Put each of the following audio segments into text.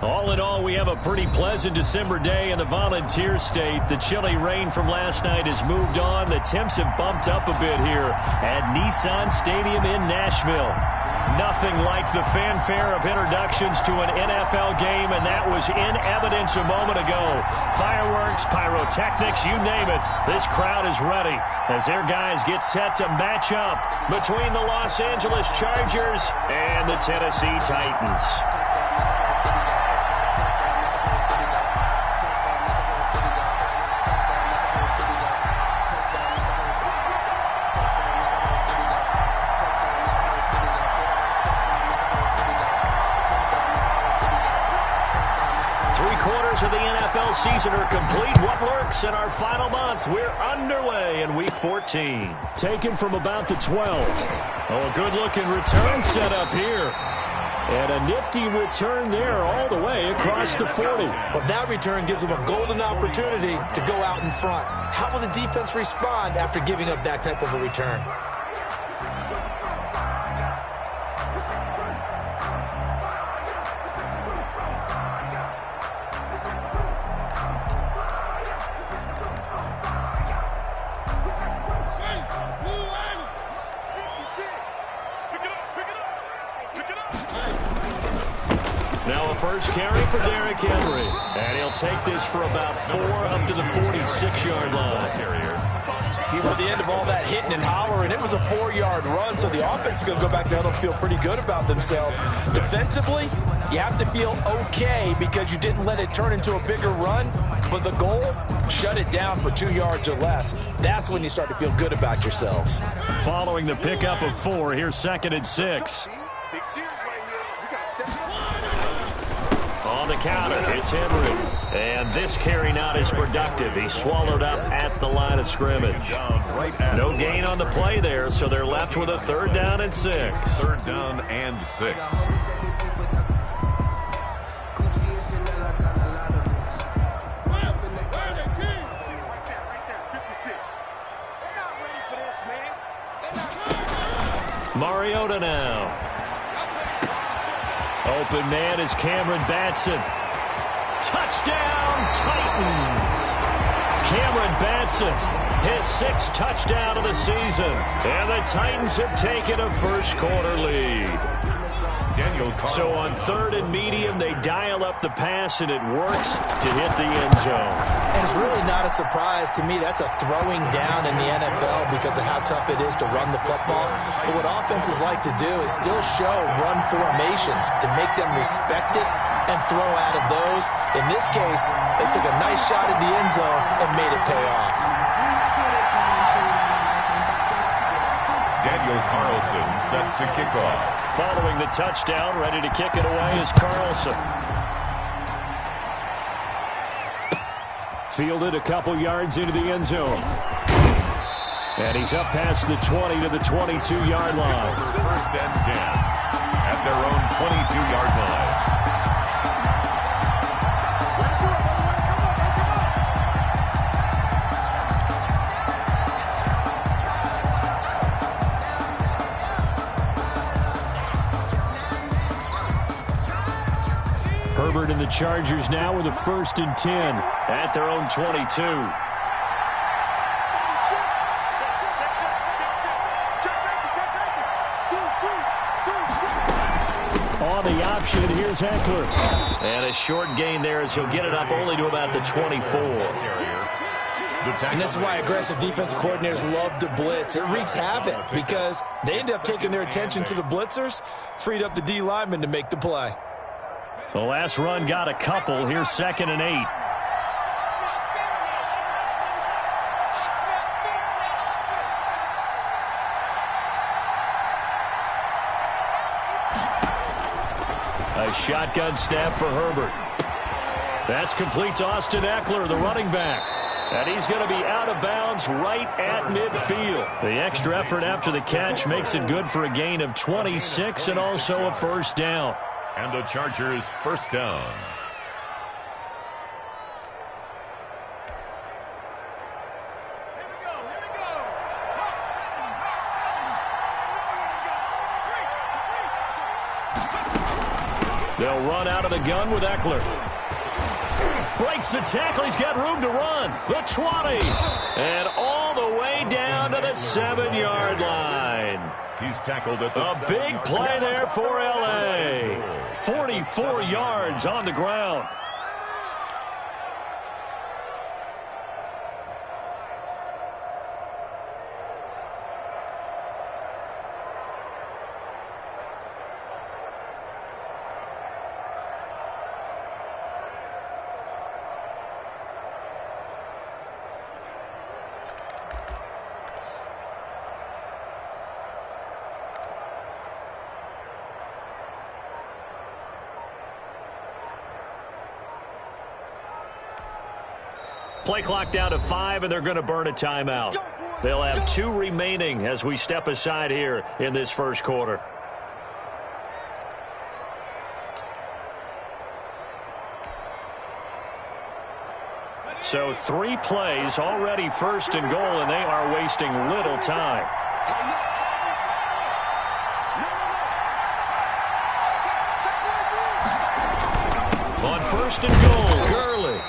All in all, we have a pretty pleasant December day in the Volunteer State. The chilly rain from last night has moved on. The temps have bumped up a bit here at Nissan Stadium in Nashville. Nothing like the fanfare of introductions to an NFL game, and that was in evidence a moment ago. Fireworks, pyrotechnics, you name it. This crowd is ready as their guys get set to match up between the Los Angeles Chargers and the Tennessee Titans. Of the NFL season are complete. What lurks in our final month? We're underway in Week 14. Taken from about the 12. Oh, a good-looking return set up here. And a nifty return there all the way across the 40. Well, that return gives them a golden opportunity to go out in front. How will the defense respond after giving up that type of a return? First carry for Derrick Henry. And he'll take this for about 4 up to the 46-yard line. At the end of all that hitting and hollering, it was a 4-yard run, so the offense is going to go back there and feel pretty good about themselves. Defensively, you have to feel okay because you didn't let it turn into a bigger run, but the goal, shut it down for 2 yards or less. That's when you start to feel good about yourselves. Following the pickup of 4, here's 2nd and 6. On the counter, it's Henry. And this carry not as productive. He's swallowed up at the line of scrimmage. No gain on the play there, so they're left with a 3rd down and 6. 3rd down and 6. Mariota now. Open man is Cameron Batson. Touchdown, Titans! Cameron Batson, his 6th touchdown of the season. And the Titans have taken a first-quarter lead. So on 3rd and medium, they dial up the pass, and it works to hit the end zone. And it's really not a surprise to me. That's a throwing down in the NFL because of how tough it is to run the football. But what offenses like to do is still show run formations to make them respect it and throw out of those. In this case, they took a nice shot at the end zone and made it pay off. Daniel Carlson set to kick off. Following the touchdown, ready to kick it away is Carlson. Fielded a couple yards into the end zone. And he's up past the 20 to the 22-yard line. 1st and 10 at their own 22-yard line. Herbert and the Chargers now with a 1st and 10 at their own 22. On the option, here's Eckler. And a short gain there as he'll get it up only to about the 24. And this is why aggressive defensive coordinators love to blitz. It wreaks havoc because they end up taking their attention to the blitzers, freed up the D lineman to make the play. The last run got a couple. Here's 2nd and 8. A shotgun snap for Herbert. That's complete to Austin Eckler, the running back. And he's going to be out of bounds right at midfield. The extra effort after the catch makes it good for a gain of 26 and also a 1st down. And the Chargers 1st down. They'll run out of the gun with Eckler. Breaks the tackle. He's got room to run. The 20. And all the way down to the 7-yard line. He's tackled at the A big play there for L.A. 44 yards on the ground. Play clock down to 5, and they're going to burn a timeout. They'll have 2 remaining as we step aside here in this first quarter. So 3 plays, already first and goal, and they are wasting little time. On first and goal, Gurley.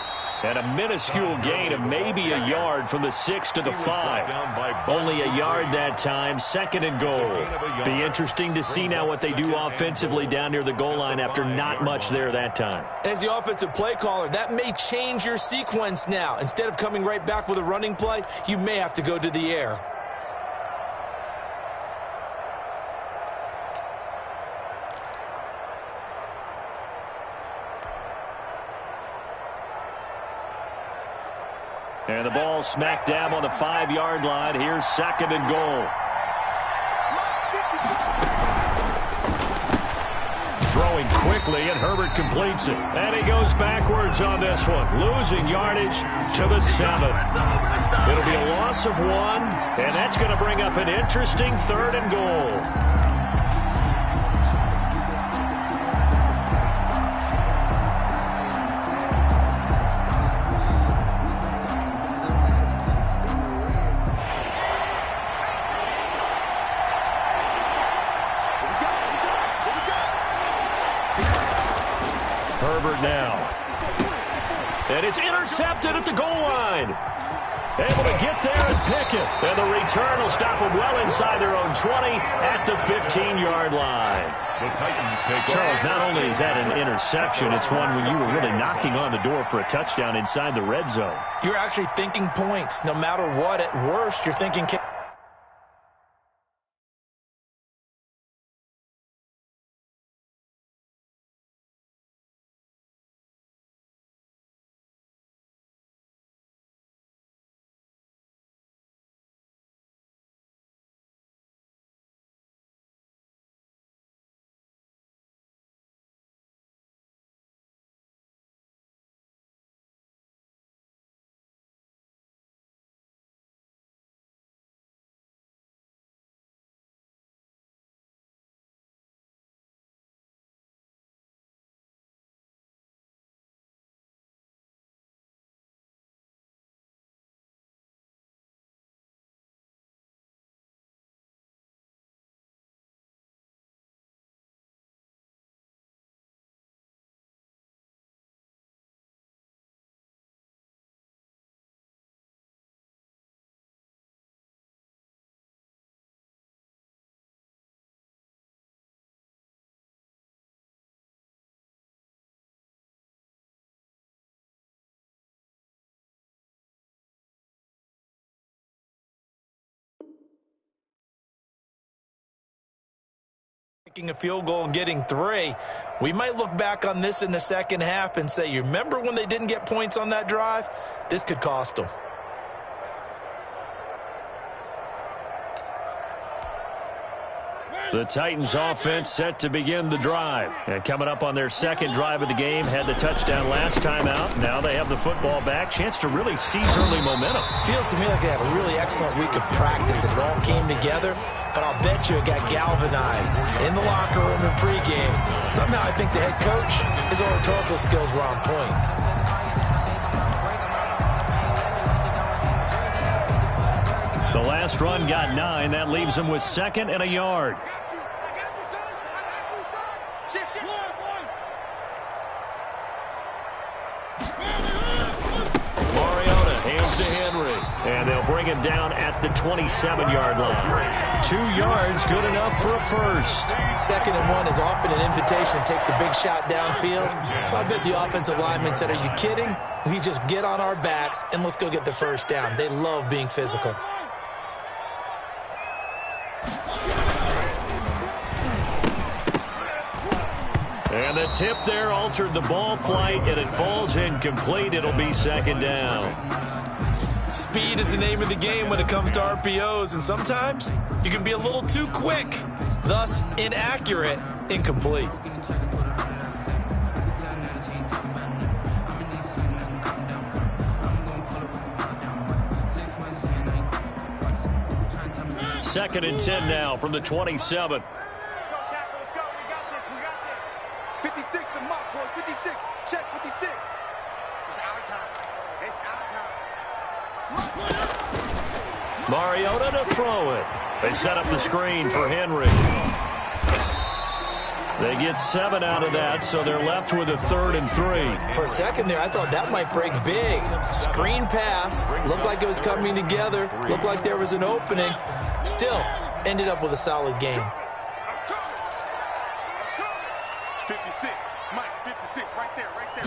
And a minuscule gain of maybe a yard from the 6 to the 5. Only a yard that time, second and goal. Be interesting to see now what they do offensively down near the goal line after not much there that time. As the offensive play caller, that may change your sequence now. Instead of coming right back with a running play, you may have to go to the air. And the ball smack dab on the 5-yard line. Here's second and goal. Throwing quickly, and Herbert completes it. And he goes backwards on this one, losing yardage to the 7. It'll be a loss of 1, and that's going to bring up an interesting third and goal. Herbert now. And it's intercepted at the goal line. Able to get there and pick it. And the return will stop them well inside their own 20 at the 15-yard line. The Titans take Charles, not only is that an interception, it's one when you were really knocking on the door for a touchdown inside the red zone. You're actually thinking points. No matter what, at worst, you're thinking... Kicking a field goal and getting 3. We might look back on this in the second half and say, you remember when they didn't get points on that drive? This could cost them. The Titans offense set to begin the drive. And coming up on their second drive of the game, had the touchdown last time out. Now they have the football back. Chance to really seize early momentum. Feels to me like they had a really excellent week of practice. It all came together. But I'll bet you it got galvanized in the locker room in pregame. Somehow I think the head coach, his oratorical skills were on point. The last run got 9. That leaves him with second and a yard. And they'll bring him down at the 27-yard line. 2 yards, good enough for a first. 2nd and 1 is often an invitation to take the big shot downfield. I bet the offensive lineman said, are you kidding? We just get on our backs and let's go get the first down. They love being physical. And the tip there altered the ball flight, and it falls incomplete. It'll be 2nd down. Speed is the name of the game when it comes to RPOs, and sometimes you can be a little too quick, thus inaccurate, incomplete. Second and 10 now from the 27. 56, the mark, boys. 56. Check 56. It's our time. It's our time. Mariota to throw it. They set up the screen for Henry. They get 7 out of that, so they're left with a 3rd and 3. For a second there, I thought that might break big. Screen pass. Looked like it was coming together. Looked like there was an opening. Still, ended up with a solid game. 56. Mike, 56. Right there, right there.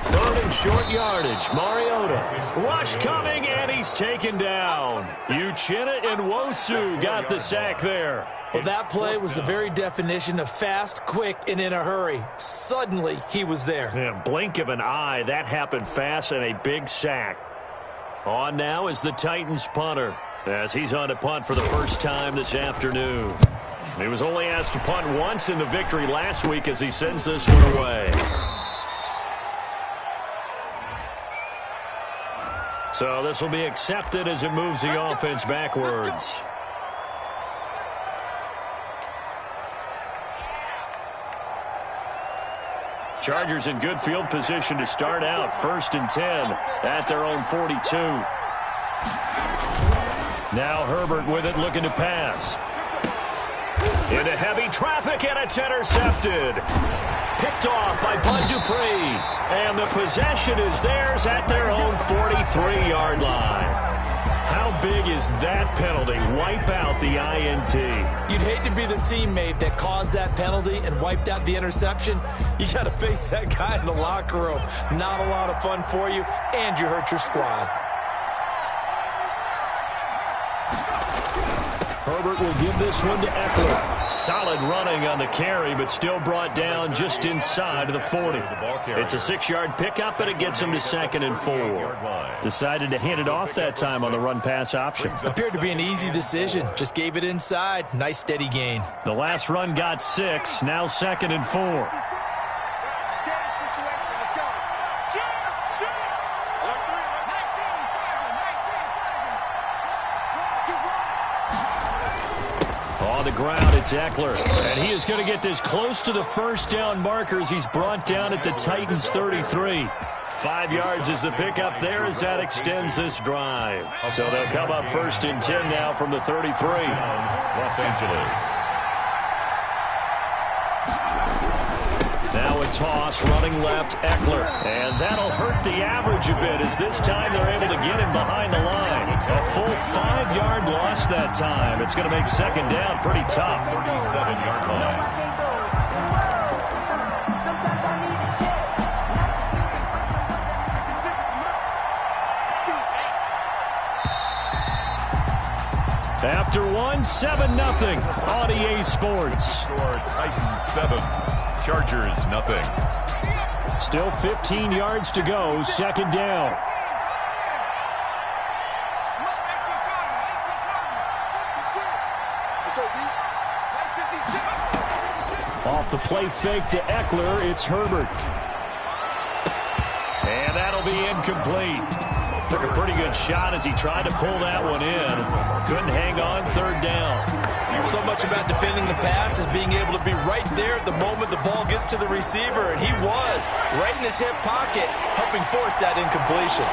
3rd and short yardage. Mariota. Rush coming, and he's taken down. Uchenna and Nwosu got the sack there. Well, that play was the very definition of fast, quick, and in a hurry. Suddenly, he was there. Yeah, blink of an eye. That happened fast, and a big sack. On now is the Titans punter, as he's on to punt for the first time this afternoon. He was only asked to punt once in the victory last week as he sends this one away. So this will be accepted as it moves the offense backwards. Chargers in good field position to start out. 1st and 10 at their own 42. Now Herbert with it, looking to pass. Into heavy traffic, and it's intercepted. Picked off by Bud Dupree. And the possession is theirs at their own 43-yard line. How big is that penalty? Wipe out the INT. You'd hate to be the teammate that caused that penalty and wiped out the interception. You got to face that guy in the locker room. Not a lot of fun for you, and you hurt your squad. Herbert will give this one to Eckler. Solid running on the carry, but still brought down just inside of the 40. It's a 6-yard pickup, and it gets him to 2nd and 4. Decided to hand it off that time on the run-pass option. Appeared to be an easy decision. Just gave it inside. Nice steady gain. The last run got 6. Now 2nd and 4. On the ground, it's Eckler. And he is going to get this close to the first down markers. He's brought down at the Titans' 33. 5 yards is the pickup there as that extends this drive. So they'll come up 1st and 10 now from the 33. Los Angeles. Now a toss, running left, Eckler. And that'll hurt the average a bit as this time they're able to get him behind the line. A full 5-yard loss that time. It's going to make 2nd down pretty tough. 37-yard line. After 7-0 on EA Sports. Score Titans 7, Chargers 0. Still 15 yards to go, 2nd down. Off the play fake to Eckler, it's Herbert. And that'll be incomplete. Took a pretty good shot as he tried to pull that one in. Couldn't hang on, 3rd down. So much about defending the pass is being able to be right there at the moment the ball gets to the receiver, and he was right in his hip pocket, helping force that incompletion.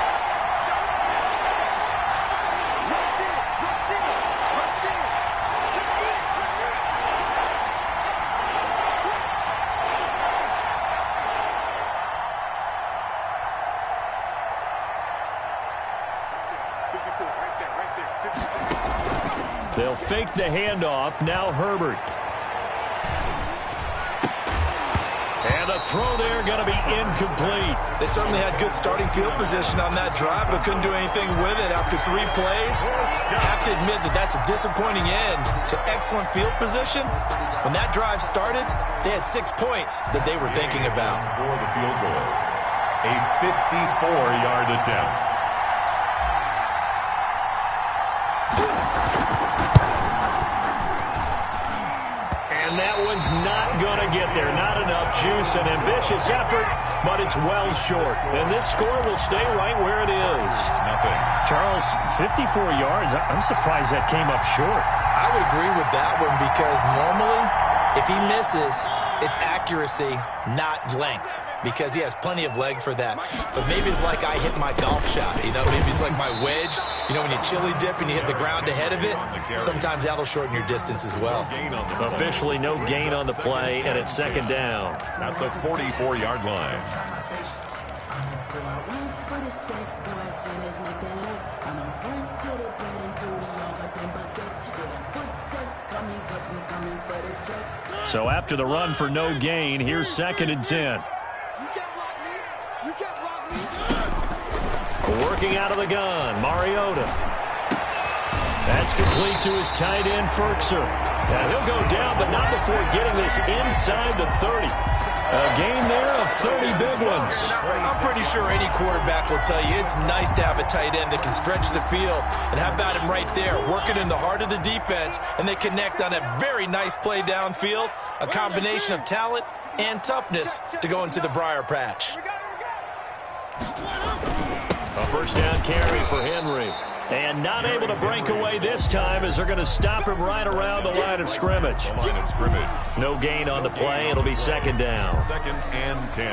They'll fake the handoff. Now Herbert. And the throw there going to be incomplete. They certainly had good starting field position on that drive, but couldn't do anything with it after 3 plays. Have to admit that that's a disappointing end to excellent field position. When that drive started, they had 6 points that they were thinking about. For the field goal, a 54-yard attempt. And that one's not going to get there. Not enough juice. An ambitious effort, but it's well short. And this score will stay right where it is. Nothing. Charles, 54 yards. I'm surprised that came up short. I would agree with that one because normally, if he misses, it's accuracy, not length, because he has plenty of leg for that. But maybe it's like I hit my golf shot, you know, maybe it's like my wedge. You know, when you chili dip and you hit the ground ahead of it, sometimes that'll shorten your distance as well. Officially no gain on the play, and it's second down. At the 44-yard line. So after the run for no gain, here's 2nd and 10. Working out of the gun, Mariota. That's complete to his tight end, Ferkser. Now he'll go down, but not before getting this inside the 30. A gain there of 30 big ones. I'm pretty sure any quarterback will tell you it's nice to have a tight end that can stretch the field. And how about him right there, working in the heart of the defense, and they connect on a very nice play downfield, a combination of talent and toughness to go into the briar patch. A first down carry for Henry. And not able to break away this time as they're going to stop him right around the line of scrimmage. No gain on the play. It'll be 2nd down. 2nd and 10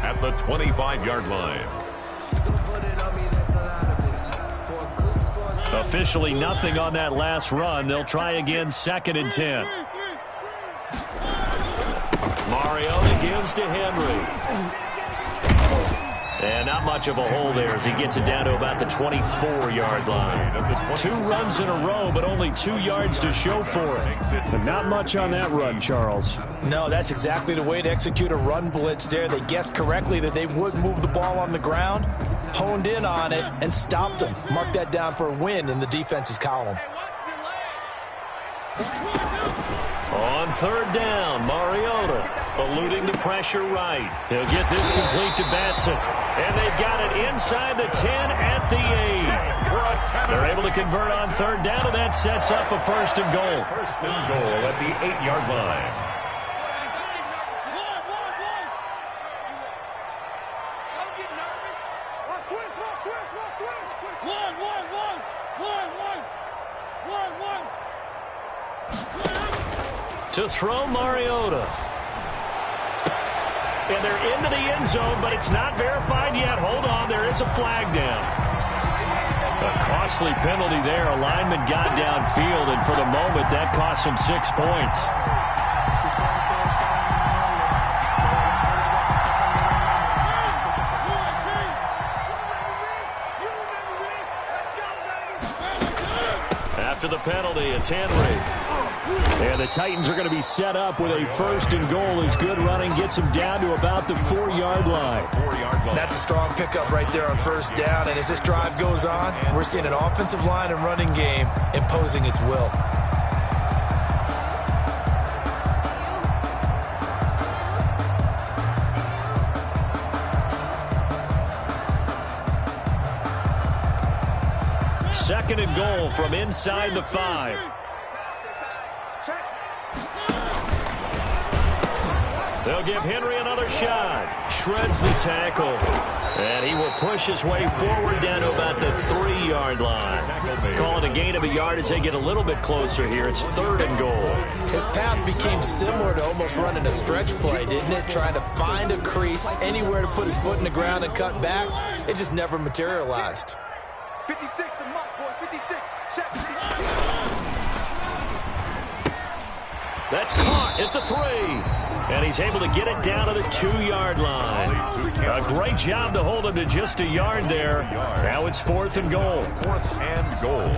at the 25-yard line. Officially nothing on that last run. They'll try again, 2nd and 10. Mariota gives to Henry. And not much of a hole there as he gets it down to about the 24-yard line. 2 runs in a row, but only 2 yards to show for it. But not much on that run, Charles. No, that's exactly the way to execute a run blitz there. They guessed correctly that they would move the ball on the ground, honed in on it, and stopped them. Mark that down for a win in the defense's column. On 3rd down, Mariota eluding the pressure right. He'll get this complete to Batson. And they've got it inside the 10 at the 8. They're able to convert on 3rd down, and that sets up a 1st and goal. 1st and goal at the 8-yard line. To throw Mariota. And they're into the end zone, but it's not verified yet. Hold on, there is a flag down. A costly penalty there. A lineman got downfield, and for the moment, that cost him 6 points. After the penalty, it's Henry. And the Titans are going to be set up with a 1st and goal as good running gets them down to about the 4-yard line. That's a strong pickup right there on 1st down. And as this drive goes on, we're seeing an offensive line and running game imposing its will. Second and goal from inside the 5. They'll give Henry another shot. Shreds the tackle. And he will push his way forward down to about the 3-yard line. Calling a gain of a yard as they get a little bit closer here. It's 3rd and goal. His path became similar to almost running a stretch play, didn't it? Trying to find a crease, anywhere to put his foot in the ground and cut back. It just never materialized. 56, the mark, boys. 56. Check. 56. That's caught at the 3. And he's able to get it down to the 2-yard line. A great job to hold him to just a yard there. Now it's 4th and goal. 4th and goal.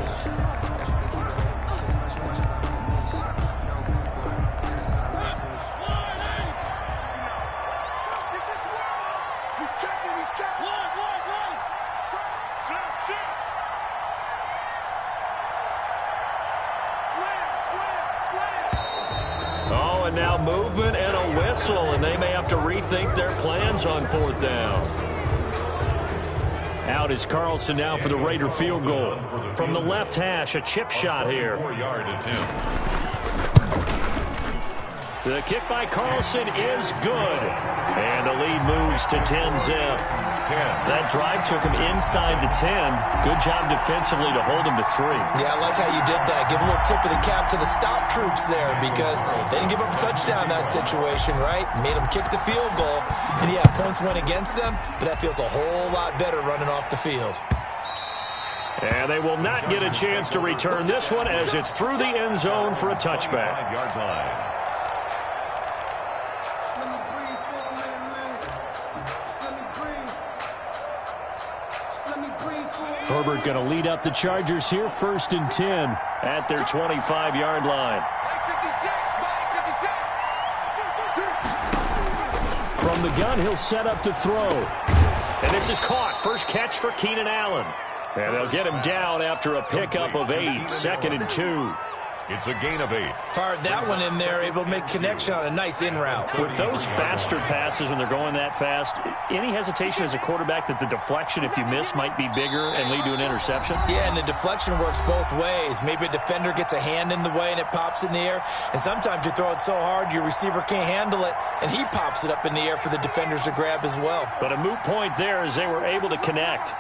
now movement and a whistle, and they may have to rethink their plans on 4th down. Out is Carlson now for the Raider field goal. From the left hash, a chip shot here. 4-yard attempt. The kick by Carlson is good. And the lead moves to 10-zip. That drive took him inside the 10. Good job defensively to hold him to 3. Yeah, I like how you did that. Give a little tip of the cap to the stop troops there because they didn't give up a touchdown in that situation, right? Made them kick the field goal. And yeah, points went against them, but that feels a whole lot better running off the field. And they will not get a chance to return this one as it's through the end zone for a touchback. 5-yard line. Herbert going to lead up the Chargers here, 1st and 10 at their 25-yard line. From the gun, he'll set up to throw. And this is caught. First catch for Keenan Allen. And they'll get him down after a pickup of 8, 2nd and 2. It's a gain of 8. Fired that one in there, able to make connection on a nice in route. With those faster passes when they're going that fast, any hesitation as a quarterback that the deflection, if you miss, might be bigger and lead to an interception? Yeah, and the deflection works both ways. Maybe a defender gets a hand in the way and it pops in the air. And sometimes you throw it so hard your receiver can't handle it, and he pops it up in the air for the defenders to grab as well. But a moot point there as they were able to connect.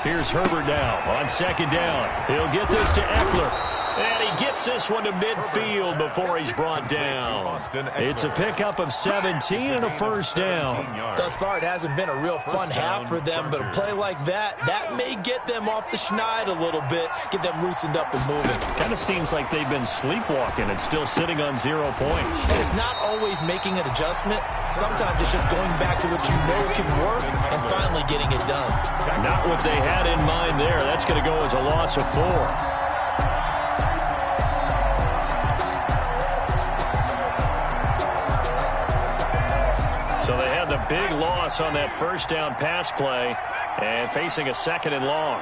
Here's Herbert now on 2nd down. He'll get this to Eckler. And he gets this one to midfield before he's brought down. It's a pickup of 17 and a 1st down. Thus far, it hasn't been a real fun half for them, but a play like that may get them off the schneid a little bit, get them loosened up and moving. Kind of seems like they've been sleepwalking and still sitting on 0 points. And it's not always making an adjustment. Sometimes it's just going back to what you know can work and finally getting it done. Not what they had in mind there. That's going to go as a loss of 4. So they had the big loss on that 1st down pass play and facing a 2nd and long.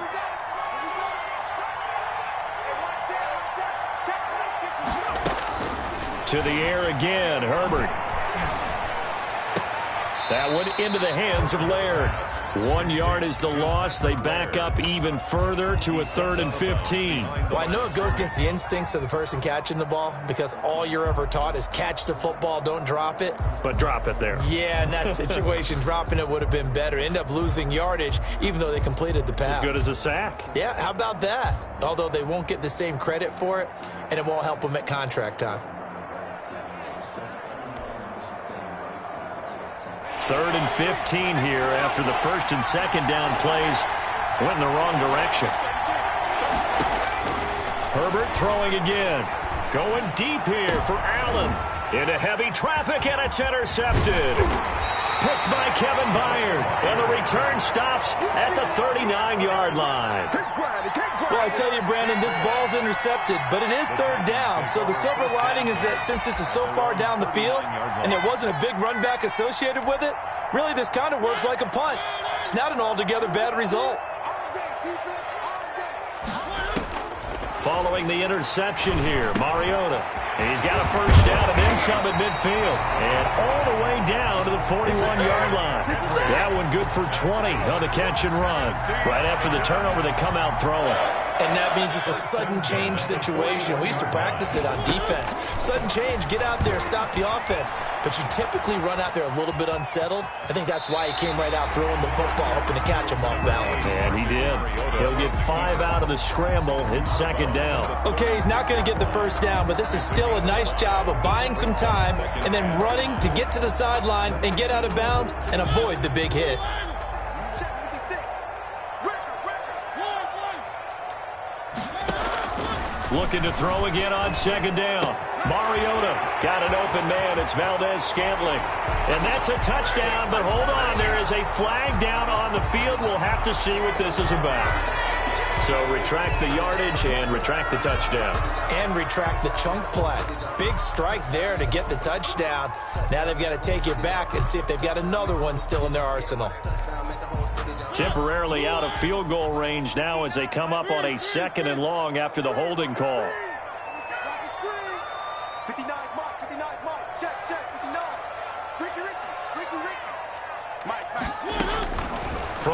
To the air again, Herbert. That one into the hands of Laird. 1 yard is the loss. They back up even further to a 3rd and 15. Well, I know it goes against the instincts of the person catching the ball because all you're ever taught is catch the football, don't drop it. But drop it there. Yeah, in that situation, dropping it would have been better. End up losing yardage, even though they completed the pass. As good as a sack. Yeah, how about that? Although they won't get the same credit for it, and it won't help them at contract time. 3rd and 15 here after the 1st and 2nd down plays went in the wrong direction. Herbert throwing again. Going deep here for Allen. Into heavy traffic, and it's intercepted. Picked by Kevin Byard. And the return stops at the 39-yard line. Well, I tell you, Brandon, this ball's intercepted, but it is 3rd down. So the silver lining is that since this is so far down the field and there wasn't a big run back associated with it, really this kind of works like a punt. It's not an altogether bad result. Following the interception here, Mariota. And he's got a 1st down and then some at midfield. And all the way down to the 41-yard line. That one good for 20 on the catch and run. Right after the turnover, they come out throwing. And that means it's a sudden change situation. We used to practice it on defense. Sudden change, get out there, stop the offense. But you typically run out there a little bit unsettled. I think that's why he came right out throwing the football, hoping to catch him off balance. And he did. He'll get 5 out of the scramble. It's 2nd down. Okay, he's not going to get the 1st down, but this is still a nice job of buying some time and then running to get to the sideline and get out of bounds and avoid the big hit. Looking to throw again on 2nd down. Mariota got an open man. It's Valdez-Scantling. And that's a touchdown, but hold on. There is a flag down on the field. We'll have to see what this is about. So retract the yardage and retract the touchdown. And retract the chunk play. Big strike there to get the touchdown. Now they've got to take it back and see if they've got another one still in their arsenal. Temporarily out of field goal range now as they come up on a 2nd and long after the holding call.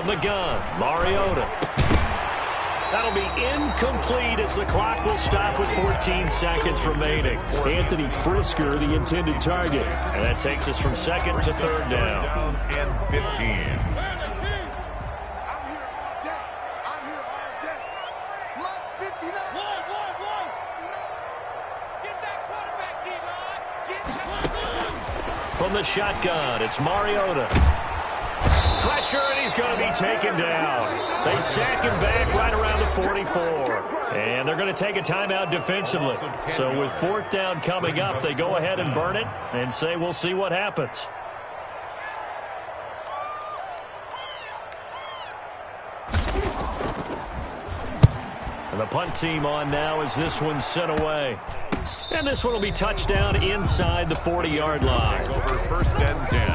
From the gun, Mariota. That'll be incomplete as the clock will stop with 14 seconds remaining. Anthony Frisker, the intended target. And that takes us from second to third down. Down and 15. From the shotgun, it's Mariota. Pressure, and he's going to be taken down. They sack him back right around the 44. And they're going to take a timeout defensively. So with fourth down coming up, they go ahead and burn it and say we'll see what happens. And the punt team on now as this one's sent away. And this one will be touchdown inside the 40-yard line. Over first and 10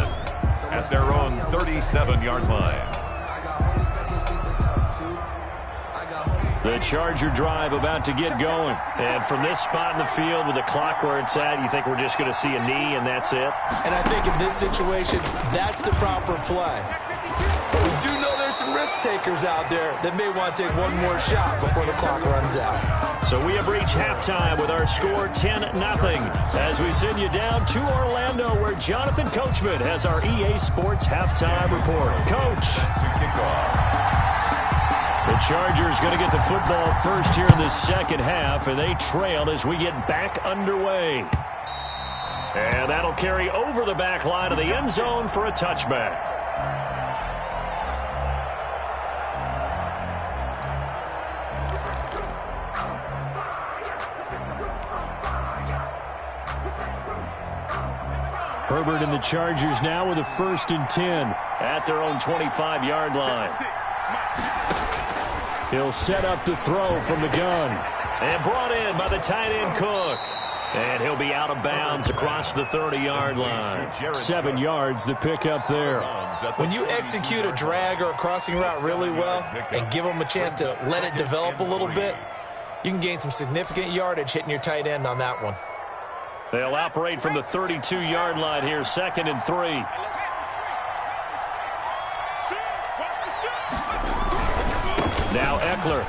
at their own 37-yard line. The Charger drive about to get going. And from this spot in the field with the clock where it's at, you think we're just going to see a knee and that's it? And I think in this situation, that's the proper play. But we do know there's some risk takers out there that may want to take one more shot before the clock runs out. So we have reached halftime with our score 10-0 as we send you down to Orlando where Jonathan Coachman has our EA Sports halftime report. Coach. To kick off. The Chargers going to get the football first here in the second half, and they trail as we get back underway. And that'll carry over the back line of the end zone for a touchback. Herbert and the Chargers now with a 1st and 10 at their own 25-yard line. He'll set up the throw from the gun. And brought in by the tight end Cook. And he'll be out of bounds across the 30-yard line. 7 yards the pick up there. When you execute a drag or a crossing route really well and give them a chance to let it develop a little bit, you can gain some significant yardage hitting your tight end on that one. They'll operate from the 32-yard line here, 2nd and 3. Now Eckler.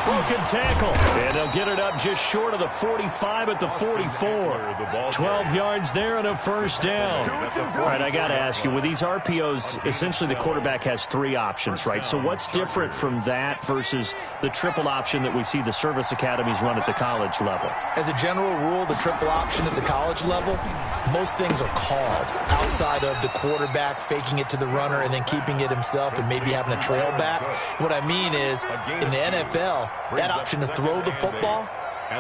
Broken tackle. And they'll get it up just short of the 45 at the 44. 12 yards there and a 1st down. All right, I got to ask you, with these RPOs, essentially the quarterback has 3 options, right? So what's different from that versus the triple option that we see the service academies run at the college level? As a general rule, the triple option at the college level, most things are called outside of the quarterback faking it to the runner and then keeping it himself and maybe having a trail back. What I mean is, in the NFL, that option to throw the football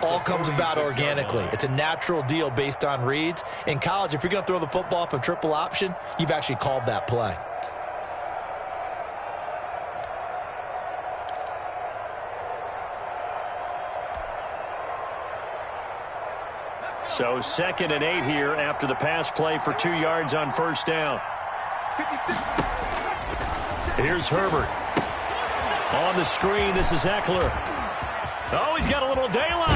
all comes about organically. It's a natural deal based on reads. In college, if you're going to throw the football off a triple option, you've actually called that play. So 2nd and 8 here after the pass play for 2 yards on 1st down. Here's Herbert. On the screen, this is Eckler. Oh, he's got a little daylight.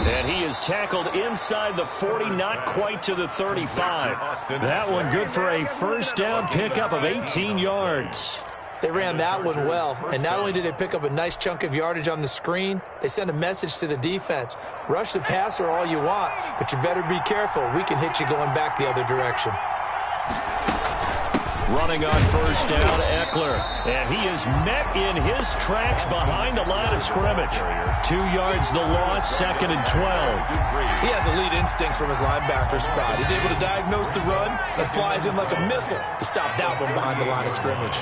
And he is tackled inside the 40, not quite to the 35. That one good for a 1st down pickup of 18 yards. They ran that one well, and not only did they pick up a nice chunk of yardage on the screen, they sent a message to the defense. Rush the passer all you want, but you better be careful. We can hit you going back the other direction. Running on 1st down, Eckler. And he is met in his tracks behind the line of scrimmage. 2 yards the loss, 2nd and 12. He has elite instincts from his linebacker spot. He's able to diagnose the run and flies in like a missile to stop that one behind the line of scrimmage.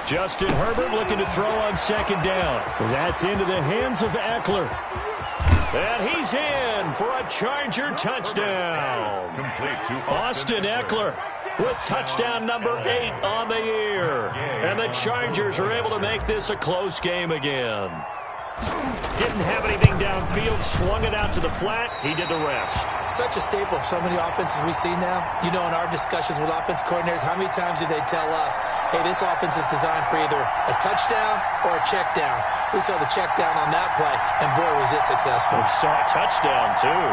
Justin Herbert looking to throw on 2nd down. That's into the hands of Eckler. And he's in for a Charger touchdown. Complete to Austin Eckler with touchdown number 8 on the year. And the Chargers are able to make this a close game again. Didn't have anything downfield, swung it out to the flat. He did the rest. Such a staple of so many offenses we see now. You know, in our discussions with offense coordinators, how many times do they tell us, hey, this offense is designed for either a touchdown or a check down. We saw the check down on that play, and boy, was it successful. We saw a touchdown, too.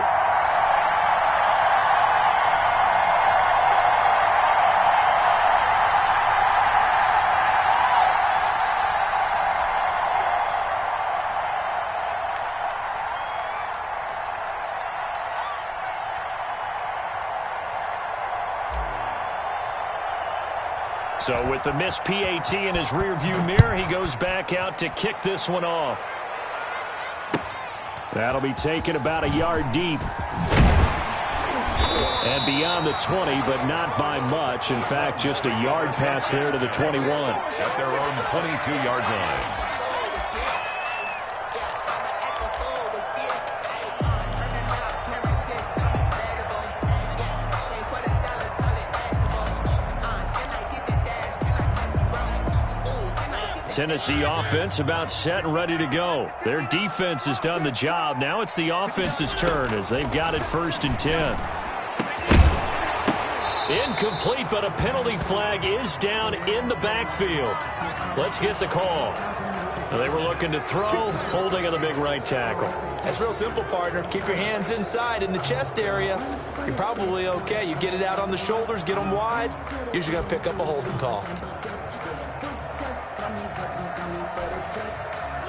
So with the missed PAT in his rearview mirror, he goes back out to kick this one off. That'll be taken about a yard deep. And beyond the 20, but not by much. In fact, just a yard pass there to the 21. At their own 22-yard line. Tennessee offense about set and ready to go. Their defense has done the job. Now it's the offense's turn as they've got it 1st and 10. Incomplete, but a penalty flag is down in the backfield. Let's get the call. They were looking to throw, holding on the big right tackle. That's real simple, partner. Keep your hands inside in the chest area. You're probably okay. You get it out on the shoulders, get them wide. Usually going to pick up a holding call.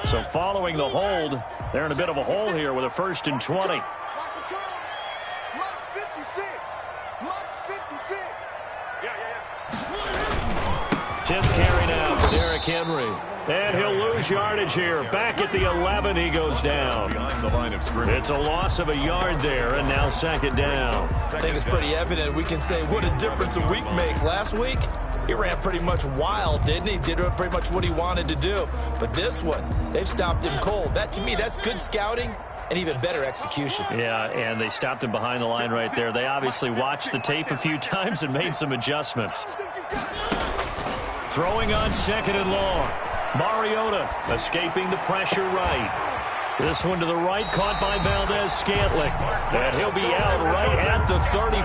So following the hold, they're in a bit of a hole here with a 1st and 20. 10th carry now for Derrick Henry. And he'll lose yardage here. Back at the 11, he goes down. Behind the line of scrimmage. It's a loss of a yard there, and now 2nd down. I think it's pretty evident. We can say what a difference a week makes. Last week, he ran pretty much wild, didn't he? Did pretty much what he wanted to do. But this one, they've stopped him cold. That, to me, that's good scouting and even better execution. Yeah, and they stopped him behind the line right there. They obviously watched the tape a few times and made some adjustments. Throwing on 2nd and long. Mariota escaping the pressure right. This one to the right, caught by Valdez-Scantling. And he'll be out right at the 35.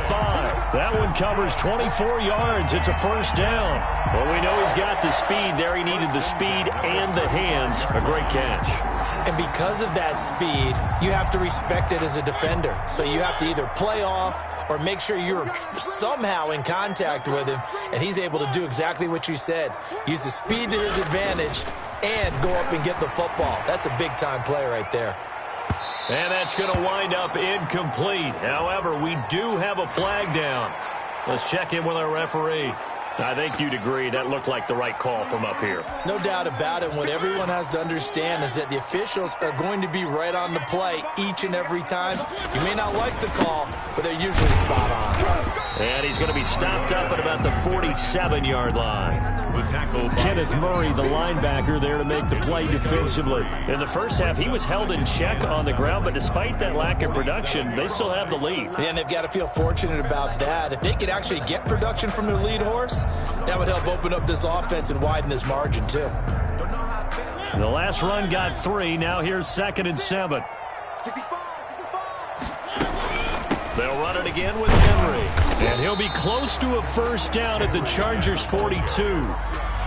That one covers 24 yards. It's a 1st down. Well, we know he's got the speed there. He needed the speed and the hands. A great catch. And because of that speed, you have to respect it as a defender. So you have to either play off or make sure you're somehow in contact with him. And he's able to do exactly what you said. Use the speed to his advantage and go up and get the football. That's a big-time play right there. And that's going to wind up incomplete. However, we do have a flag down. Let's check in with our referee. I think you'd agree that looked like the right call from up here. No doubt about it. What everyone has to understand is that the officials are going to be right on the play each and every time. You may not like the call, but they're usually spot on. And he's going to be stopped up at about the 47-yard line. Kenneth Murray, the linebacker, there to make the play defensively. In the first half, he was held in check on the ground, but despite that lack of production, they still have the lead. And they've got to feel fortunate about that. If they could actually get production from their lead horse, that would help open up this offense and widen this margin, too. The last run got 3. Now here's 2nd and 7. They'll run it again with Henry. And he'll be close to a 1st down at the Chargers' 42.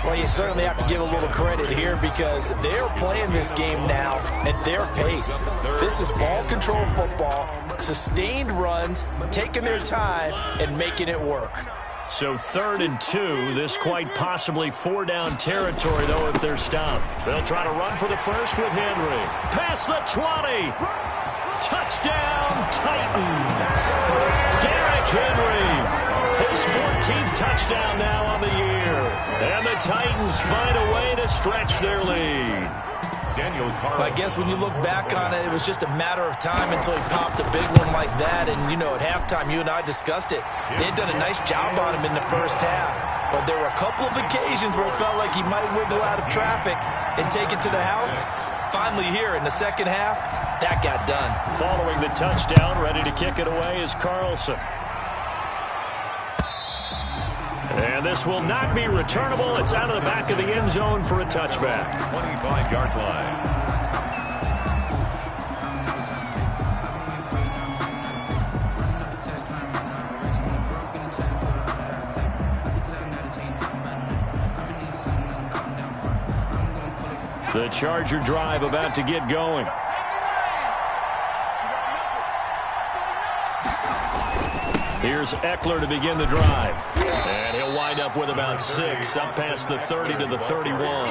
Well, you certainly have to give a little credit here because they're playing this game now at their pace. This is ball control football, sustained runs, taking their time, and making it work. So 3rd and 2, this quite possibly 4-down territory, though, if they're stopped. They'll try to run for the 1st with Henry. Past the 20. Touchdown, Titans. Derrick Henry, his 14th touchdown now on the year. And the Titans find a way to stretch their lead. I guess when you look back on it, it was just a matter of time until he popped a big one like that. And, you know, at halftime, you and I discussed it. They'd done a nice job on him in the first half. But there were a couple of occasions where it felt like he might wiggle out of traffic and take it to the house. Finally here in the second half, that got done. Following the touchdown, ready to kick it away is Carlson. And this will not be returnable. It's out of the back of the end zone for a touchback. 25-yard line. The Charger drive about to get going. Here's Eckler to begin the drive. And he'll wind up with about 6, up past the 30 to the 31.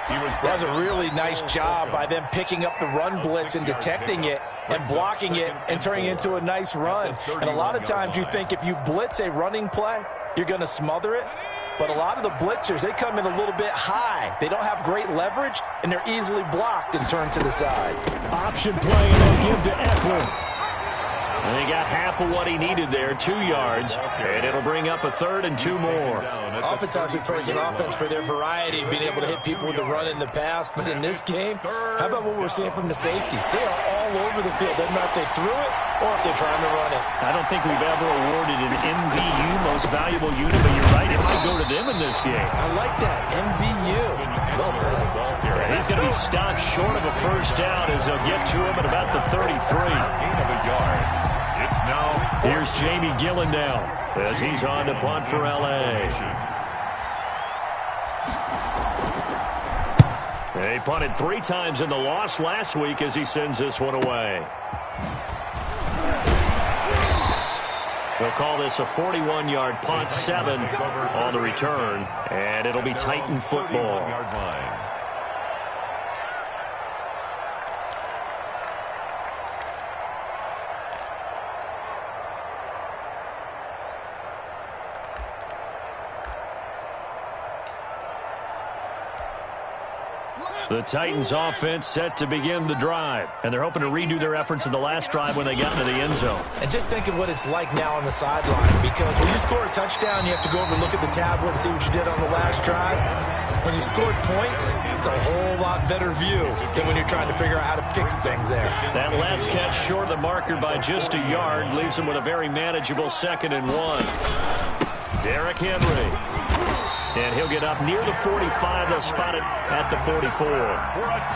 That was a really nice job by them picking up the run blitz and detecting it and blocking it and turning it into a nice run. And a lot of times you think if you blitz a running play, you're going to smother it. But a lot of the blitzers, they come in a little bit high. They don't have great leverage, and they're easily blocked and turned to the side. Option play, and they'll give to Eckler. And he got half of what he needed there, 2 yards, and it'll bring up a 3rd and 2 more. Oftentimes we praise an offense for their variety of being able to hit people with the run in the pass, but in this game, how about what we're seeing from the safeties? They are all over the field. Doesn't matter if they threw it or if they're trying to run it. I don't think we've ever awarded an MVU, most valuable unit, but you're right, it might go to them in this game. I like that, MVU. Well done. And he's going to be stopped short of a first down as they'll get to him at about the 33. Gain of a yard. It's now. Here's Jamie Gillendow as he's on to punt for L.A. They punted 3 times in the loss last week as he sends this one away. They'll call this a 41-yard punt, 7 on the return, and it'll be Titan football. The Titans offense set to begin the drive, and they're hoping to redo their efforts in the last drive when they got into the end zone. And just think of what it's like now on the sideline, because when you score a touchdown, you have to go over and look at the tablet and see what you did on the last drive. When you scored points, it's a whole lot better view than when you're trying to figure out how to fix things there. That last catch short of the marker by just a yard leaves them with a very manageable 2nd and 1. Derrick Henry. And he'll get up near the 45. They'll spot it at the 44.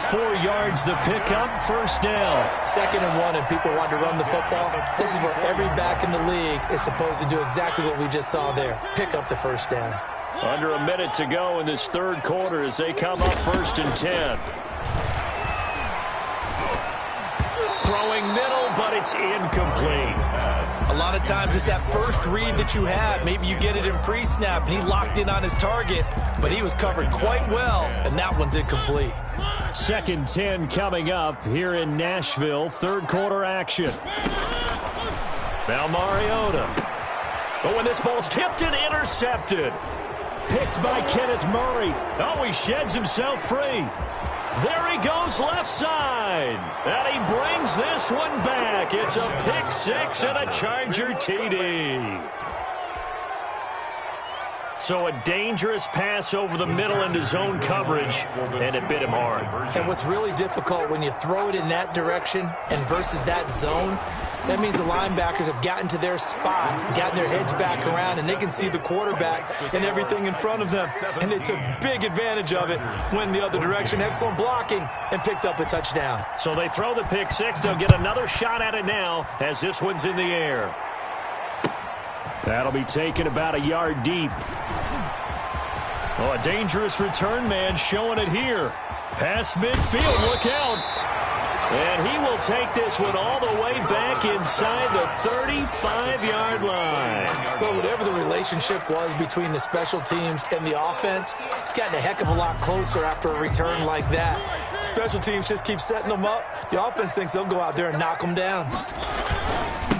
4 yards the pickup, first down. 2nd and 1, and people want to run the football. This is where every back in the league is supposed to do exactly what we just saw there. Pick up the first down. Under a minute to go in this 3rd quarter as they come up 1st and 10. Throwing middle, but it's incomplete. A lot of times it's that first read that you have. Maybe you get it in pre-snap, and he locked in on his target, but he was covered quite well, and that one's incomplete. 2nd 10 coming up here in Nashville. 3rd quarter action. Now Mariota. But when this ball's tipped and intercepted. Picked by Kenneth Murray. Oh, he sheds himself free. There he goes left side. And he brings this one back. It's a pick 6 and a Charger TD. So a dangerous pass over the middle into zone coverage, and it bit him hard. And what's really difficult when you throw it in that direction and versus that zone, that means the linebackers have gotten to their spot, gotten their heads back around, and they can see the quarterback and everything in front of them. And they took big advantage of it, went the other direction, excellent blocking, and picked up a touchdown. So they throw the pick 6. They'll get another shot at it now as this one's in the air. That'll be taken about a yard deep. Oh, a dangerous return man showing it here. Past midfield, look out. And he will take this one all the way back inside the 35-yard line. Well, whatever the relationship was between the special teams and the offense, it's gotten a heck of a lot closer after a return like that. The special teams just keep setting them up. The offense thinks they'll go out there and knock them down.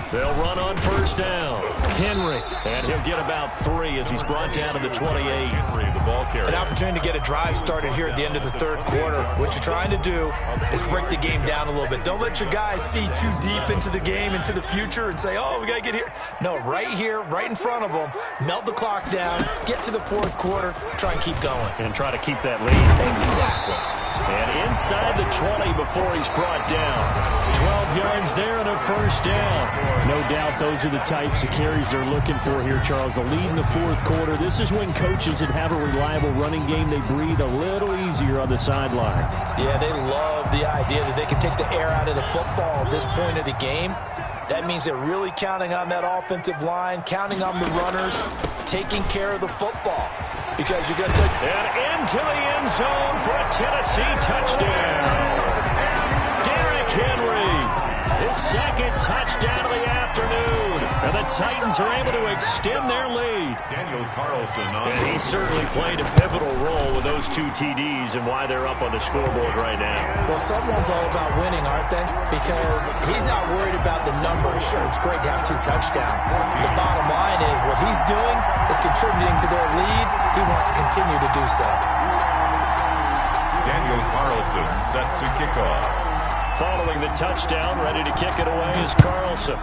They'll run on first down. Henry, and he'll get about 3 as he's brought down to the 28. An opportunity to get a drive started here at the end of the 3rd quarter. What you're trying to do is break the game down a little bit. Don't let your guys see too deep into the game, into the future, and say, oh, we got to get here. No, right here, right in front of them, melt the clock down, get to the 4th quarter, try and keep going. And try to keep that lead. Exactly. And inside the 20 before he's brought down. 12 yards there and a first down. No doubt those are the types of carries they're looking for here, Charles. The lead in the 4th quarter. This is when coaches that have a reliable running game, they breathe a little easier on the sideline. Yeah, they love the idea that they can take the air out of the football at this point of the game. That means they're really counting on that offensive line, counting on the runners, taking care of the football. Because you're going to take... And into the end zone for a Tennessee touchdown. Derrick Henry. His second touchdown of the afternoon. And the Titans are able to extend their lead. Daniel Carlson. And he certainly played a pivotal role with those 2 TDs and why they're up on the scoreboard right now. Well, someone's all about winning, aren't they? Because he's not worried about the number. Sure, it's great to have 2 touchdowns. The bottom line is what he's doing is contributing to their lead. He wants to continue to do so. Daniel Carlson set to kick off. Following the touchdown, ready to kick it away is Carlson.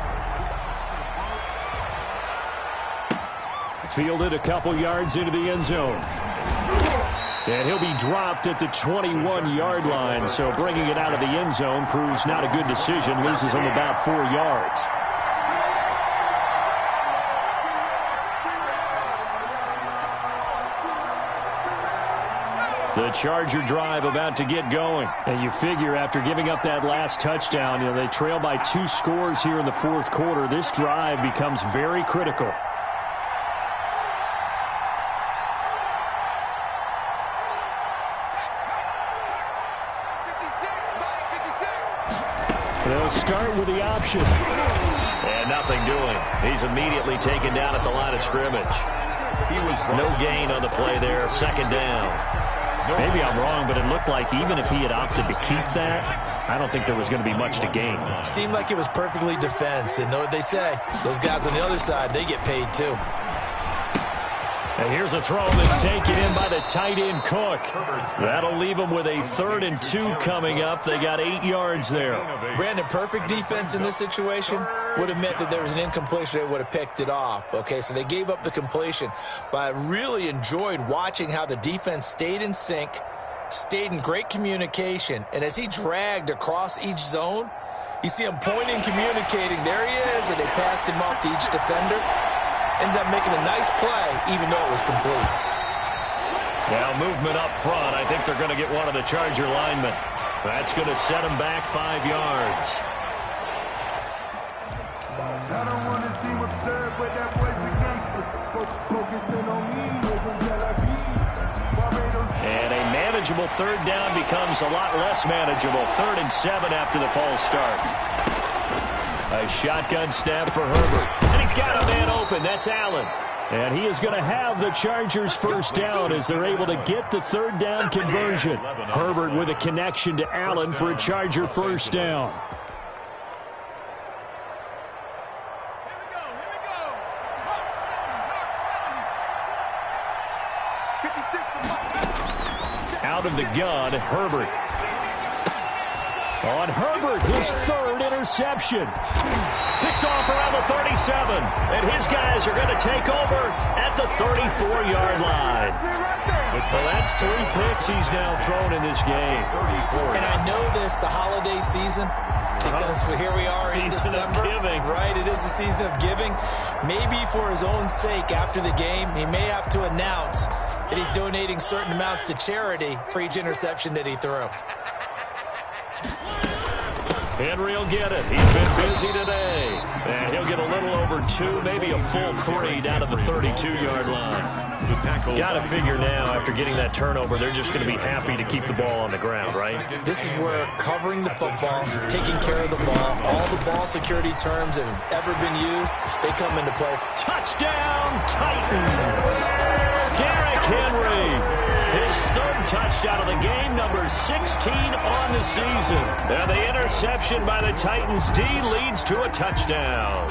Fielded a couple yards into the end zone. And he'll be dropped at the 21-yard line, so bringing it out of the end zone proves not a good decision, loses him about 4 yards. The Charger drive about to get going. And you figure after giving up that last touchdown, they trail by 2 scores here in the 4th quarter. This drive becomes very critical. They'll start with the option. And nothing doing. He's immediately taken down at the line of scrimmage. No gain on the play there. 2nd down. Maybe I'm wrong, but it looked like even if he had opted to keep that, I don't think there was going to be much to gain. Seemed like it was perfectly defense. And know what they say? Those guys on the other side, they get paid too. And here's a throw that's taken in by the tight end Cook. That'll leave them with a 3rd and 2 coming up. They got 8 yards there. Brandon, perfect defense in this situation would have meant that there was an incompletion. They would have picked it off. Okay, so they gave up the completion. But I really enjoyed watching how the defense stayed in sync, stayed in great communication. And as he dragged across each zone, you see him pointing, communicating. There he is, and they passed him off to each defender. Ended up making a nice play, even though it was complete. Now, movement up front. I think they're going to get one of the Charger linemen. That's going to set them back 5 yards. I don't want to see what's served, but that boy's a gangster. Focusing on me isn't Tel Aviv. And a manageable 3rd down becomes a lot less manageable. 3rd and 7 after the false start. A shotgun snap for Herbert. And he's got a man open. That's Allen. And he is going to have the Chargers' 1st down as they're able to get the 3rd down conversion. Herbert with a connection to Allen for a Charger 1st down. Out of the gun, Herbert. On Herbert, his 3rd interception. Picked off around the 37. And his guys are going to take over at the 34-yard line. Well, that's 3 picks he's now thrown in this game. And I know this, the holiday season, because here we are in December. Season of giving. Right, it is the season of giving. Maybe for his own sake after the game, he may have to announce that he's donating certain amounts to charity for each interception that he threw. Henry will get it. He's been busy today. And he'll get a little over 2, maybe a full 3 down to the 32-yard line. Got to figure now, after getting that turnover, they're just going to be happy to keep the ball on the ground, right? This is where covering the football, taking care of the ball, all the ball security terms that have ever been used, they come into play. Touchdown, Titans! Derrick Henry, his 3rd touchdown of the game, number 16 on the season. And the interception by the Titans D leads to a touchdown.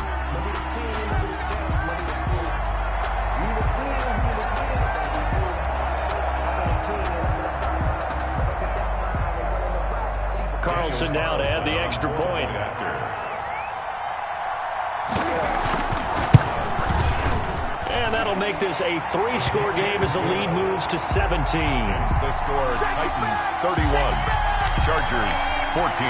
Carlson now to add the extra point. And that'll make this a 3-score game as the lead moves to 17. The score, Titans 31, Chargers 14.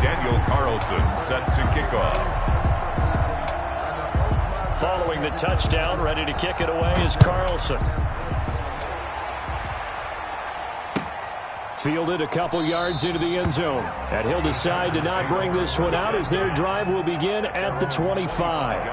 Daniel Carlson set to kick off. Following the touchdown, ready to kick it away is Carlson. Fielded a couple yards into the end zone. And he'll decide to not bring this one out as their drive will begin at the 25.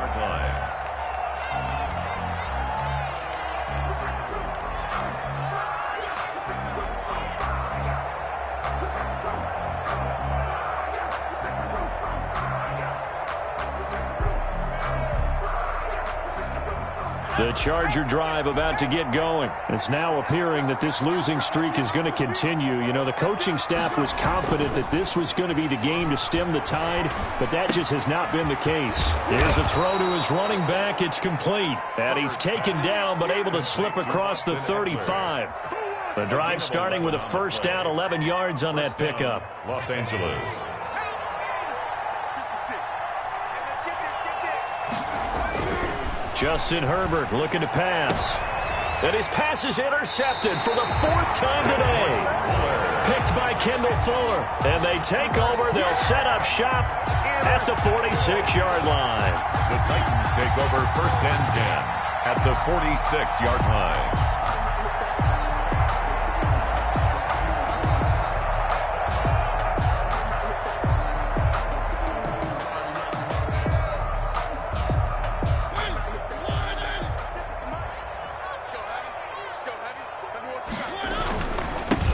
The Charger drive about to get going. It's now appearing that this losing streak is going to continue. You know, the coaching staff was confident that this was going to be the game to stem the tide, but that just has not been the case. Here's a throw to his running back. It's complete. And he's taken down, but able to slip across the 35. The drive starting with a first down, 11 yards on that pickup. Los Angeles. Justin Herbert looking to pass. And his pass is intercepted for the 4th time today. Picked by Kendall Fuller. And they take over. They'll set up shop at the 46-yard line. The Titans take over 1st and 10 at the 46-yard line.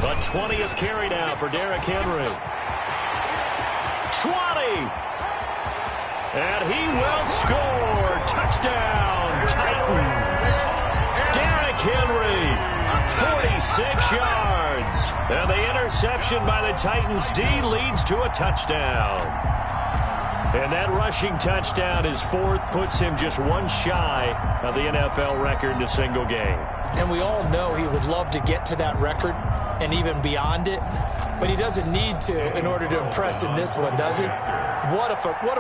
But 20th carry now for Derrick Henry. 20. And he will score. Touchdown, Titans. Derrick Henry, 46 yards. And the interception by the Titans D leads to a touchdown. And that rushing touchdown, his 4th, puts him just one shy of the NFL record in a single game. And we all know he would love to get to that record and even beyond it, but he doesn't need to in order to impress in this one, does he? What a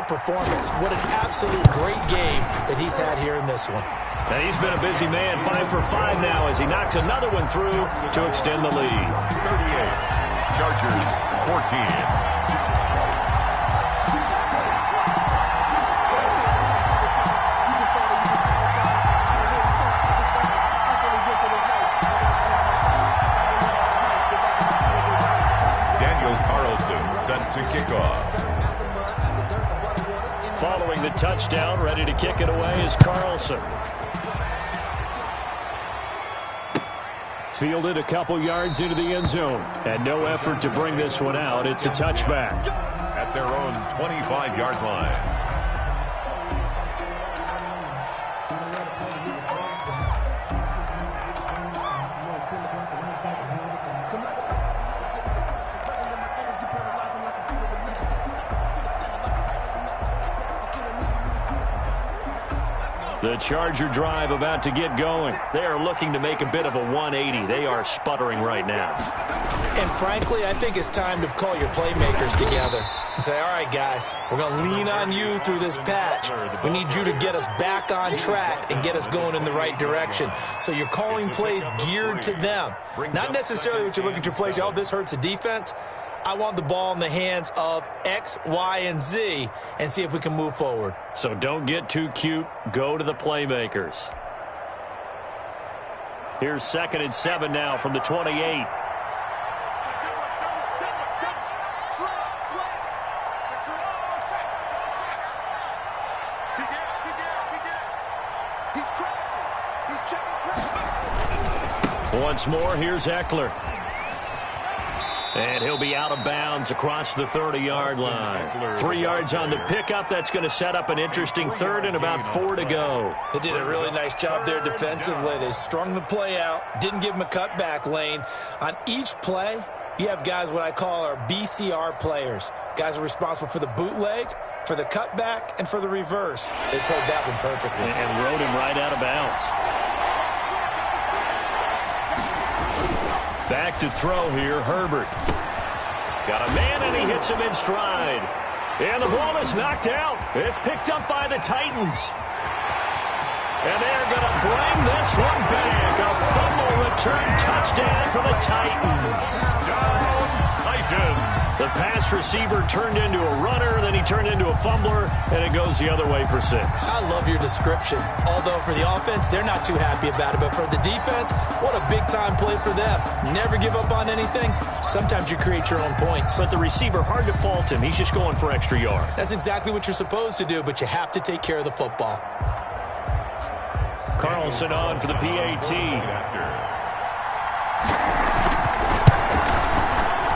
performance. What an absolute great game that he's had here in this one. And he's been a busy man, 5 for 5 now as he knocks another one through to extend the lead. 38, Chargers 14. Set to kick off. Following the touchdown, ready to kick it away is Carlson. Fielded a couple yards into the end zone. And no effort to bring this one out. It's a touchback. At their own 25-yard line. The Charger drive about to get going. They are looking to make a bit of a 180. They are sputtering right now. And frankly, I think it's time to call your playmakers together and say, all right, guys, we're going to lean on you through this patch. We need you to get us back on track and get us going in the right direction. So you're calling plays geared to them. Not necessarily what you look at your plays, oh, this hurts the defense. I want the ball in the hands of X, Y, and Z and see if we can move forward. So don't get too cute. Go to the playmakers. Here's 2nd and 7 now from the 28. Once more, here's Eckler. And he'll be out of bounds across the 30-yard line. 3 yards on the pickup. That's going to set up an interesting 3rd and about 4 to go. They did a really nice job there defensively. They strung the play out, didn't give him a cutback lane. On each play, you have guys what I call our BCR players. Guys are responsible for the bootleg, for the cutback, and for the reverse. They played that one perfectly. And rode him right out of bounds. Back to throw here, Herbert. Got a man, and he hits him in stride. And the ball is knocked out. It's picked up by the Titans. And they're going to bring this one back. A fumble return touchdown for the Titans. Down, Titans. The pass receiver turned into a runner, then he turned into a fumbler, and it goes the other way for 6. I love your description. Although for the offense, they're not too happy about it. But for the defense, what a big-time play for them. Never give up on anything. Sometimes you create your own points. But the receiver, hard to fault him. He's just going for extra yard. That's exactly what you're supposed to do, but you have to take care of the football. Carlson on for the PAT.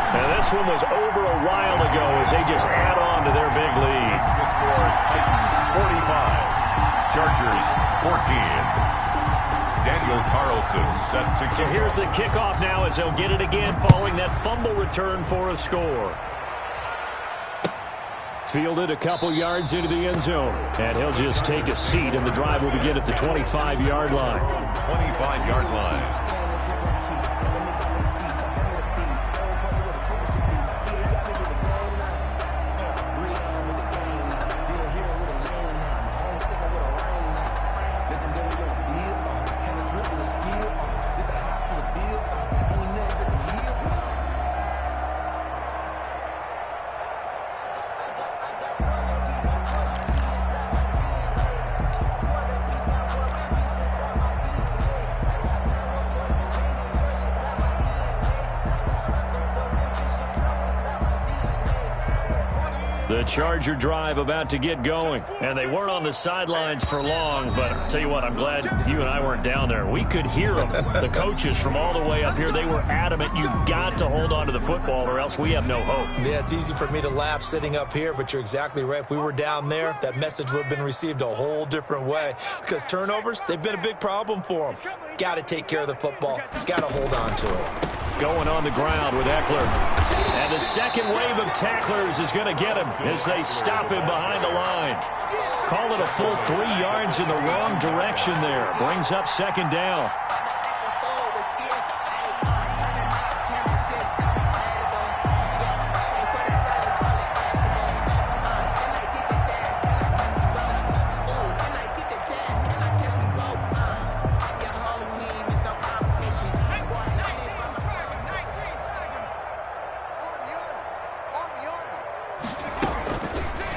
And this one was over a while ago as they just add on to their big lead. The score, Titans 45, Chargers 14. Daniel Carlson set to kick. So here's the kickoff now as they'll get it again following that fumble return for a score. Fielded a couple yards into the end zone. And he'll just take a seat, and the drive will begin at the 25-yard line. 25-yard line. The Charger drive about to get going. And they weren't on the sidelines for long, but I'll tell you what, I'm glad you and I weren't down there. We could hear them, the coaches from all the way up here. They were adamant, you've got to hold on to the football or else we have no hope. Yeah, it's easy for me to laugh sitting up here, but you're exactly right. If we were down there, that message would have been received a whole different way. Because turnovers, they've been a big problem for them. Got to take care of the football. Got to hold on to it. Going on the ground with Eckler. And the second wave of tacklers is going to get him as they stop him behind the line. Call it a full 3 yards in the wrong direction there. Brings up second down.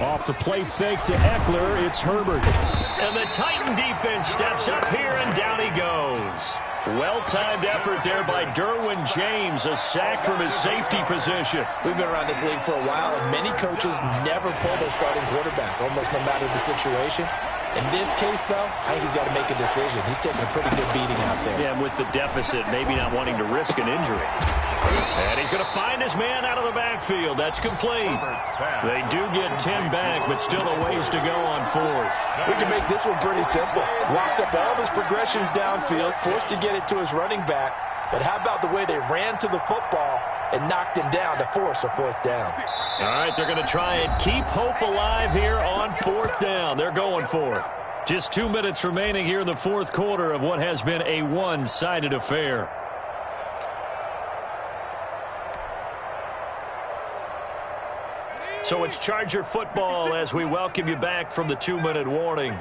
Off the play fake to Eckler, it's Herbert. And the Titan defense steps up here, and down he goes. Well-timed effort there by Derwin James, a sack from his safety position. We've been around this league for a while, and many coaches never pull their starting quarterback, almost no matter the situation. In this case, though, I think he's got to make a decision. He's taking a pretty good beating out there. Yeah, with the deficit, maybe not wanting to risk an injury. And he's going to find his man out of the backfield. That's complete. They do get 10 back, but still a ways to go on fourth. We can make this one pretty simple. Locked up all of his progressions downfield, forced to get it to his running back. But how about the way they ran to the football and knocked him down to force a fourth down? All right, they're going to try and keep hope alive here on fourth down. They're going for it. Just 2 minutes remaining here in the fourth quarter of what has been a one-sided affair. So it's Charger football as we welcome you back from the 2-minute warning.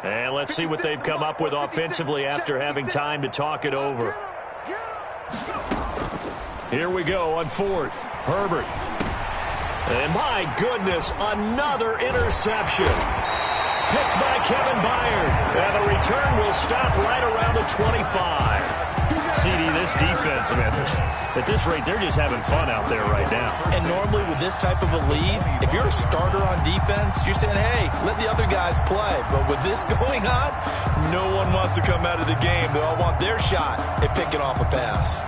And let's see what they've come up with offensively after having time to talk it over. Here we go on fourth. Herbert. And my goodness, another interception. Picked by Kevin Byard. And the return will stop right around the 25. CD, this defense, man, at this rate, they're just having fun out there right now. And normally with this type of a lead, if you're a starter on defense, you're saying, hey, let the other guys play. But with this going on, no one wants to come out of the game. They all want their shot at picking off a pass.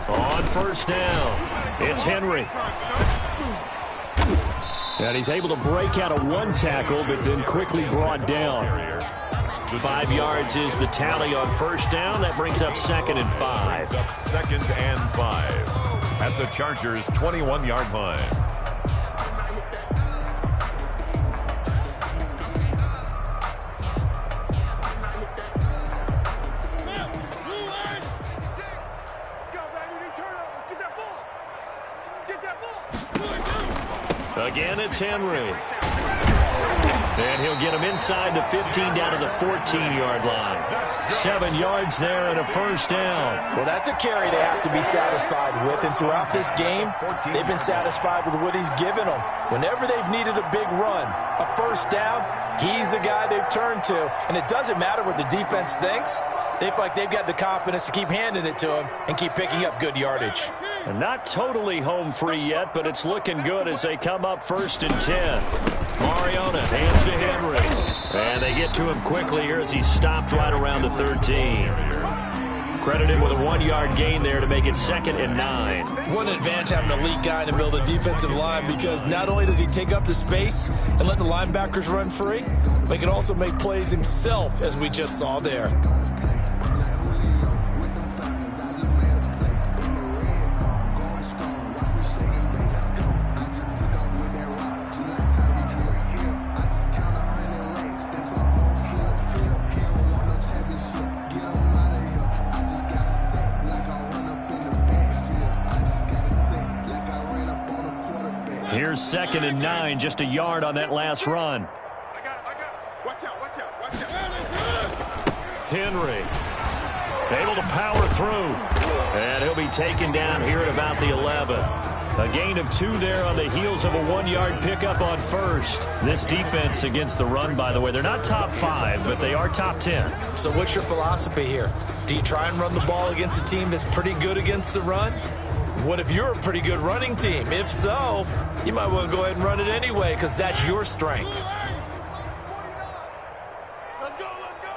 On first down. It's Henry. And he's able to break out of one tackle, but then quickly brought down. 5 yards is the tally on first down. That brings up 2nd and 5. Second and 5 at the Chargers' 21-yard line. Again, it's Henry. And he'll get him inside the 15 down to the 14-yard line. 7 yards there and a first down. Well, that's a carry they have to be satisfied with. And throughout this game, they've been satisfied with what he's given them. Whenever they've needed a big run, a first down, he's the guy they've turned to. And it doesn't matter what the defense thinks. They feel like they've got the confidence to keep handing it to him and keep picking up good yardage. And not totally home free yet, but it's looking good as they come up 1st and 10. Mariota hands to Henry. And they get to him quickly here as he's stopped right around the 13. Credit him with a 1-yard gain there to make it 2nd and 9. What an advantage having an elite guy in the middle of the defensive line, because not only does he take up the space and let the linebackers run free, but he can also make plays himself, as we just saw there. Here's 2nd and 9, just a yard on that last run. Watch out, watch out, watch out. Henry able to power through, and he'll be taken down here at about the 11. A gain of 2 there on the heels of a 1-yard pickup on first. This defense against the run, by the way, they're not top 5, but they are top 10. So what's your philosophy here? Do you try and run the ball against a team that's pretty good against the run? What if you're a pretty good running team? If so, you might want to go ahead and run it anyway, because that's your strength. Let's go, let's go.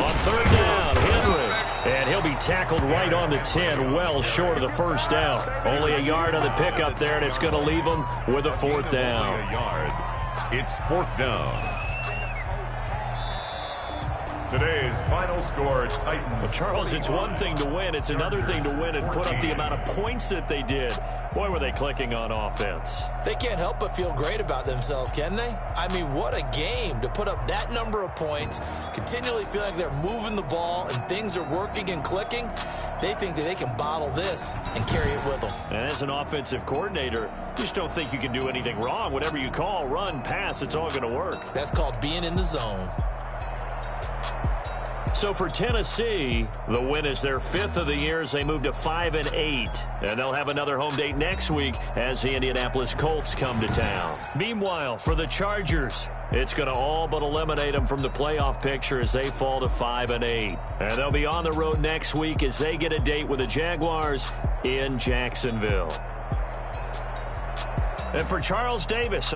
On 3rd down, Henry. And he'll be tackled right on the 10, well short of the first down. Only a yard on the pickup there, and it's going to leave him with a 4th down. A yard. It's 4th down. Today's final score, Titans. Well, Charles, it's one thing to win. It's another thing to win and put up the amount of points that they did. Boy, were they clicking on offense. They can't help but feel great about themselves, can they? I mean, what a game to put up that number of points, continually feeling like they're moving the ball and things are working and clicking. They think that they can bottle this and carry it with them. And as an offensive coordinator, you just don't think you can do anything wrong. Whatever you call, run, pass, it's all going to work. That's called being in the zone. So for Tennessee, the win is their 5th of the year as they move to 5-8. And they'll have another home date next week as the Indianapolis Colts come to town. Meanwhile, for the Chargers, it's going to all but eliminate them from the playoff picture as they fall to 5-8. And they'll be on the road next week as they get a date with the Jaguars in Jacksonville. And for Charles Davis.